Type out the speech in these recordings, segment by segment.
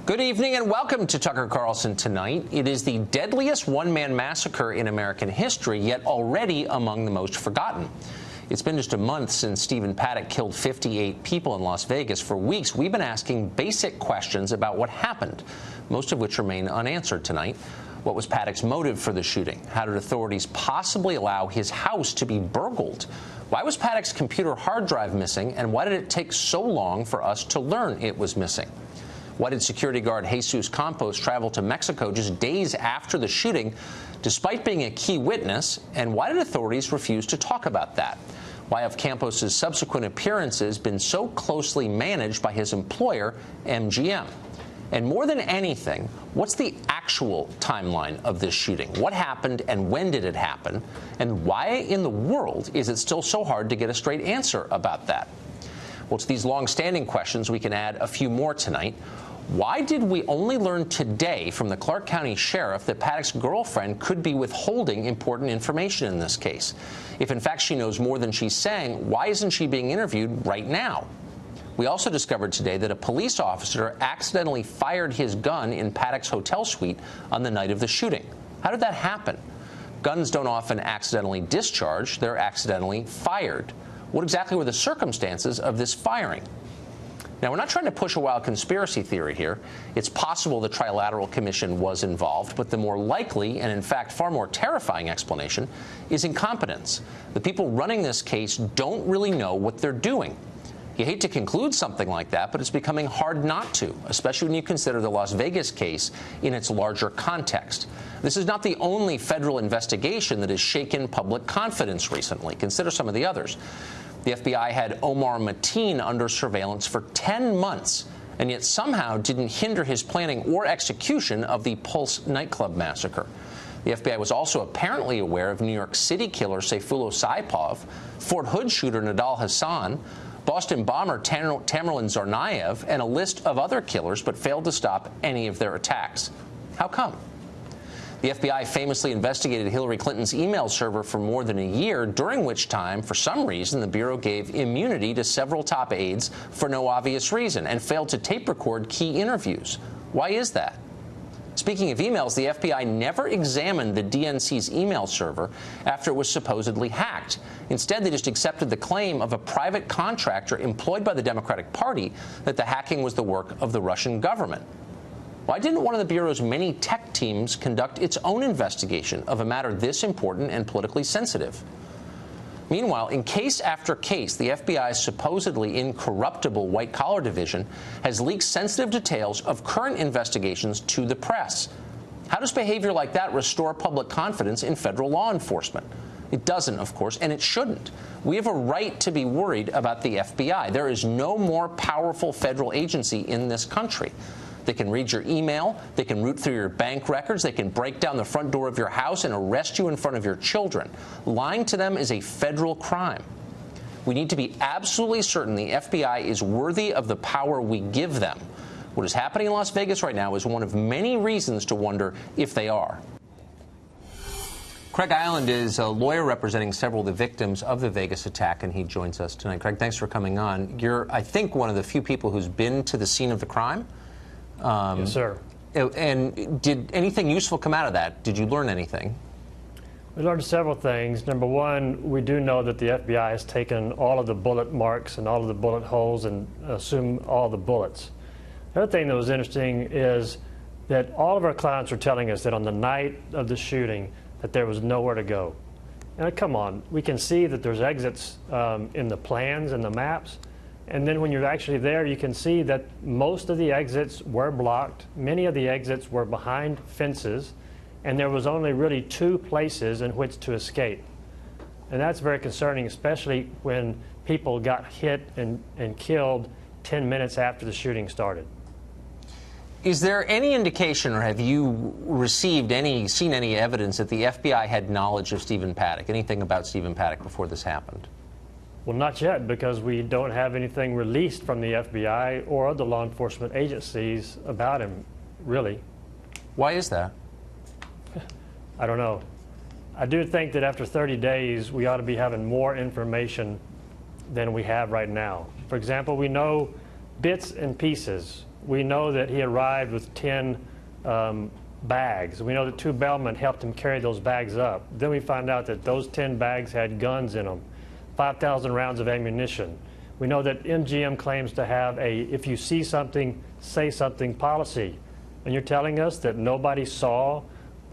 Good evening and welcome to Tucker Carlson Tonight. It is the deadliest one-man massacre in American history, yet already among the most forgotten. It's been just a month since Stephen Paddock killed 58 people in Las Vegas. For weeks, we've been asking basic questions about what happened, most of which remain unanswered tonight. What was Paddock's motive for the shooting? How did authorities possibly allow his house to be burgled? Why was Paddock's computer hard drive missing, and why did it take so long for us to learn it was missing? Why did security guard Jesus Campos travel to Mexico just days after the shooting, despite being a key witness? And why did authorities refuse to talk about that? Why have Campos's subsequent appearances been so closely managed by his employer, MGM? And more than anything, what's the actual timeline of this shooting? What happened and when did it happen? And why in the world is it still so hard to get a straight answer about that? Well, to these long-standing questions, we can add a few more tonight. Why did we only learn today from the Clark County Sheriff that Paddock's girlfriend could be withholding important information in this case? If in fact she knows more than she's saying, why isn't she being interviewed right now? We also discovered today that a police officer accidentally fired his gun in Paddock's hotel suite on the night of the shooting. How did that happen? Guns don't often accidentally discharge, they're accidentally fired. What exactly were the circumstances of this firing? Now, we're not trying to push a wild conspiracy theory here. It's possible the Trilateral Commission was involved, but the more likely and, in fact, far more terrifying explanation is incompetence. The people running this case don't really know what they're doing. You hate to conclude something like that, but it's becoming hard not to, especially when you consider the Las Vegas case in its larger context. This is not the only federal investigation that has shaken public confidence recently. Consider some of the others. The FBI had Omar Mateen under surveillance for 10 months, and yet somehow didn't hinder his planning or execution of the Pulse nightclub massacre. The FBI was also apparently aware of New York City killer Sayfullo Saipov, Fort Hood shooter Nadal Hassan, Boston bomber Tamerlan Tsarnaev, and a list of other killers, but failed to stop any of their attacks. How come? The FBI famously investigated Hillary Clinton's email server for more than a year, during which time, for some reason, the Bureau gave immunity to several top aides for no obvious reason and failed to tape record key interviews. Why is that? Speaking of emails, the FBI never examined the DNC's email server after it was supposedly hacked. Instead, they just accepted the claim of a private contractor employed by the Democratic Party that the hacking was the work of the Russian government. Why didn't one of the Bureau's many tech teams conduct its own investigation of a matter this important and politically sensitive? Meanwhile, in case after case, the FBI's supposedly incorruptible white-collar division has leaked sensitive details of current investigations to the press. How does behavior like that restore public confidence in federal law enforcement? It doesn't, of course, and it shouldn't. We have a right to be worried about the FBI. There is no more powerful federal agency in this country. They can read your email, they can root through your bank records, they can break down the front door of your house and arrest you in front of your children. Lying to them is a federal crime. We need to be absolutely certain the FBI is worthy of the power we give them. What is happening in Las Vegas right now is one of many reasons to wonder if they are. Craig Island is a lawyer representing several of the victims of the Vegas attack, and he joins us tonight. Craig, thanks for coming on. You're, I think, one of the few people who's been to the scene of the crime. Yes, sir. And did anything useful come out of that? Did you learn anything? We learned several things. Number one, we do know that the FBI has taken all of the bullet marks and all of the bullet holes and assumed all the bullets. The other thing that was interesting is that all of our clients were telling us that on the night of the shooting that there was nowhere to go. Now, come on, we can see that there's exits in the plans and the maps. And then when you're actually there, you can see that most of the exits were blocked. Many of the exits were behind fences, and there was only really 2 places in which to escape. And that's very concerning, especially when people got hit and killed 10 minutes after the shooting started. Is there any indication, or have you seen any evidence that the FBI had knowledge of Stephen Paddock, anything about Stephen Paddock before this happened? Well, not yet, because we don't have anything released from the FBI or other law enforcement agencies about him, really. Why is that? I don't know. I do think that after 30 days, we ought to be having more information than we have right now. For example, we know bits and pieces. we know that he arrived with 10 bags. We know that 2 bellmen helped him carry those bags up. Then we find out that those 10 bags had guns in them, 5,000 rounds of ammunition. We know that MGM claims to have a if you see something, say something policy. And you're telling us that nobody saw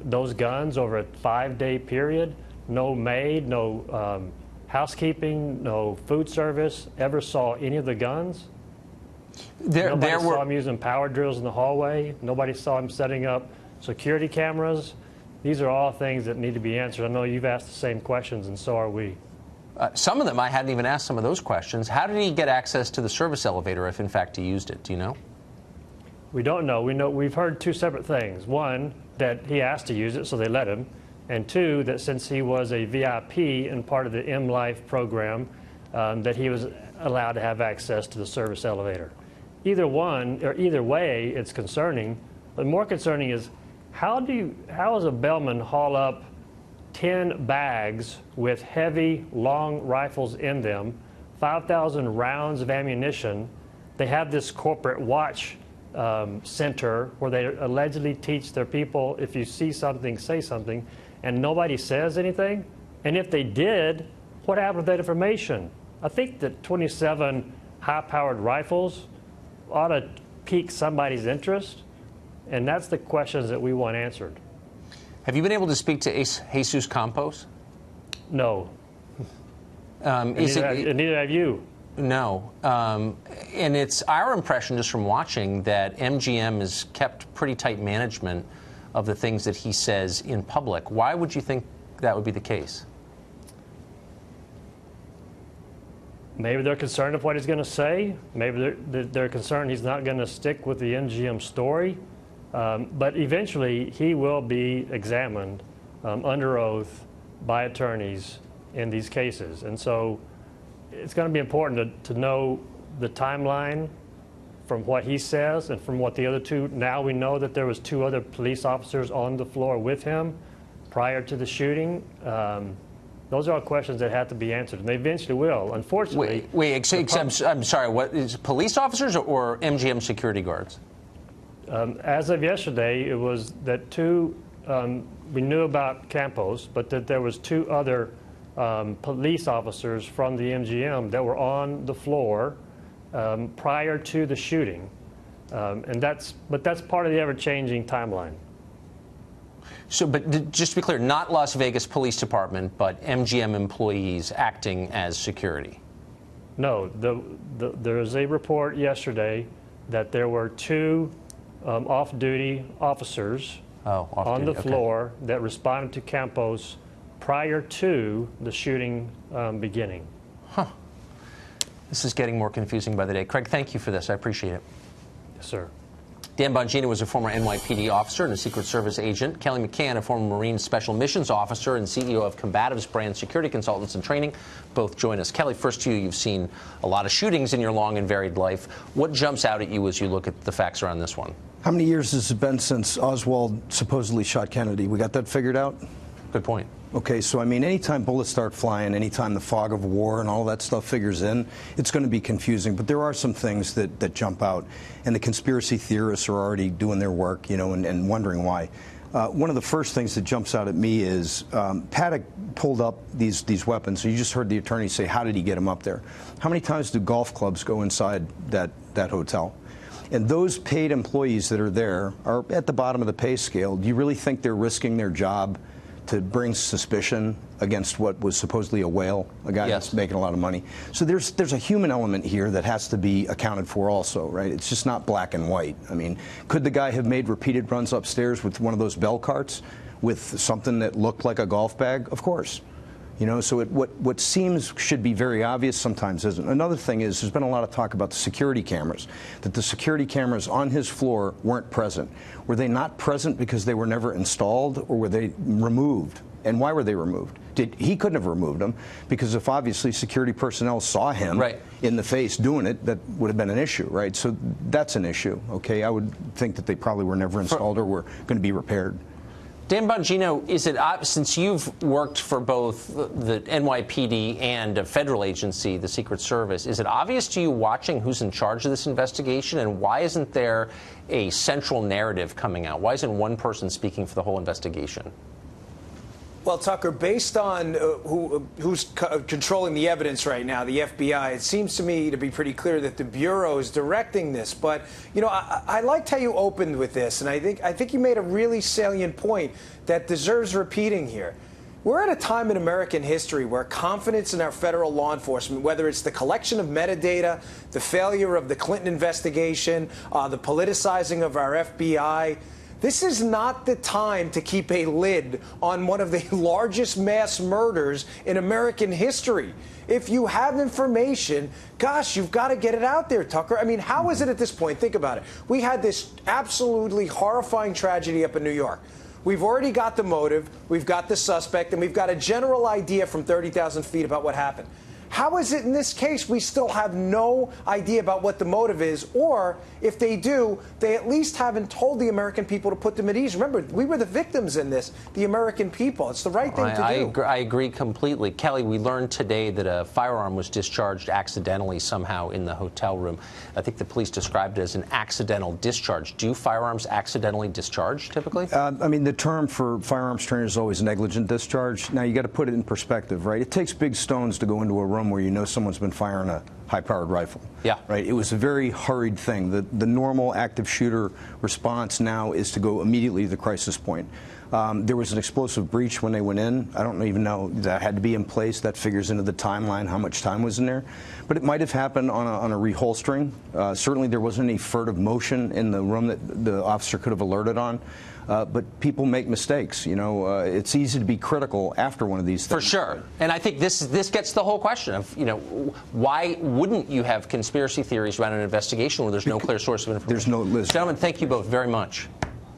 those guns over a 5-day period? No maid, no housekeeping, no food service ever saw any of the guns? Nobody saw him using power drills in the hallway. Nobody saw him setting up security cameras. These are all things that need to be answered. I know you've asked the same questions, and so are we. Some of them, I hadn't even asked some of those questions. How did he get access to the service elevator if, in fact, he used it? Do you know? We don't know. We've heard 2 separate things. One, that he asked to use it, so they let him. And 2, that since he was a VIP and part of the M-Life program, that he was allowed to have access to the service elevator. Either one, or either way, it's concerning. But more concerning is, how does a bellman haul up 10 bags with heavy, long rifles in them, 5,000 rounds of ammunition? They have this corporate watch center where they allegedly teach their people, if you see something, say something, and nobody says anything? And if they did, what happened with that information? I think that 27 high-powered rifles ought to pique somebody's interest, and that's the questions that we want answered. Have you been able to speak to Jesus Campos? No. Neither have you. No. And it's our impression, just from watching, that MGM has kept pretty tight management of the things that he says in public. Why would you think that would be the case? Maybe they're concerned of what he's going to say. Maybe they're concerned he's not going to stick with the MGM story. But eventually, he will be examined under oath by attorneys in these cases. And so it's going to be important to know the timeline from what he says and from what the other 2. Now we know that there was 2 other police officers on the floor with him prior to the shooting. Those are all questions that have to be answered, and they eventually will. Unfortunately, I'm sorry. What is police officers or MGM security guards? As of yesterday, it was that 2. We knew about Campos, but that there was 2 other police officers from the MGM that were on the floor prior to the shooting, but that's part of the ever-changing timeline. So, but just to be clear, not Las Vegas Police Department, but MGM employees acting as security. No, there was a report yesterday that there were 2 off-duty officers on the floor that responded to Campos prior to the shooting beginning. Huh. This is getting more confusing by the day. Craig, thank you for this. I appreciate it. Yes, sir. Dan Bongino was a former NYPD officer and a Secret Service agent. Kelly McCann, a former Marine Special Missions officer and CEO of Combatives Brand Security Consultants and Training, both join us. Kelly, first to you, you've seen a lot of shootings in your long and varied life. What jumps out at you as you look at the facts around this one? How many years has it been since Oswald supposedly shot Kennedy? We got that figured out? Good point. Okay, so I mean, anytime bullets start flying, anytime the fog of war and all that stuff figures in, it's going to be confusing. But there are some things that jump out, and the conspiracy theorists are already doing their work, you know, and wondering why. One of the first things that jumps out at me is Paddock pulled up these weapons. So you just heard the attorney say, how did he get them up there? How many times do golf clubs go inside that hotel? And those paid employees that are there are at the bottom of the pay scale. Do you really think they're risking their job to bring suspicion against what was supposedly a whale, a guy that's making a lot of money? So there's a human element here that has to be accounted for also, right? It's just not black and white. I mean, could the guy have made repeated runs upstairs with one of those bell carts with something that looked like a golf bag? Of course. You know, so what seems should be very obvious sometimes isn't. Another thing is there's been a lot of talk about the security cameras, that the security cameras on his floor weren't present. Were they not present because they were never installed, or were they removed? And why were they removed? He couldn't have removed them, because if obviously security personnel saw him in the face doing it, that would have been an issue, right? So that's an issue, okay? I would think that they probably were never installed or were going to be repaired. Dan Bongino, is it since you've worked for both the NYPD and a federal agency, the Secret Service, is it obvious to you watching who's in charge of this investigation, and why isn't there a central narrative coming out? Why isn't one person speaking for the whole investigation? Well, Tucker, based on who's controlling the evidence right now, the FBI, it seems to me to be pretty clear that the Bureau is directing this. But, you know, I liked how you opened with this, and I think you made a really salient point that deserves repeating here. We're at a time in American history where confidence in our federal law enforcement, whether it's the collection of metadata, the failure of the Clinton investigation, the politicizing of our FBI, this is not the time to keep a lid on one of the largest mass murders in American history. If you have information, gosh, you've got to get it out there, Tucker. I mean, how is it at this point? Think about it. We had this absolutely horrifying tragedy up in New York. We've already got the motive, we've got the suspect, and we've got a general idea from 30,000 feet about what happened. How is it in this case we still have no idea about what the motive is, or if they do, they at least haven't told the American people to put them at ease? Remember, we were the victims in this, the American people. It's the right thing to do. I agree completely. Kelly, we learned today that a firearm was discharged accidentally somehow in the hotel room. I think the police described it as an accidental discharge. Do firearms accidentally discharge typically? I mean, the term for firearms trainers is always negligent discharge. Now, you got to put it in perspective, right? It takes big stones to go into a room where you know someone's been firing a high-powered rifle. Yeah. Right. It was a very hurried thing. The normal active shooter response now is to go immediately to the crisis point. There was an explosive breach when they went in. I don't even know that had to be in place. That figures into the timeline how much time was in there. But it might have happened on a reholstering. Certainly there wasn't any furtive motion in the room that the officer could have alerted on. But people make mistakes. You know, it's easy to be critical after one of these things. For sure. And I think this gets the whole question of, you know, why wouldn't you have conspiracy theories around an investigation where there's no clear source of information? There's no list. Gentlemen, thank you both very much.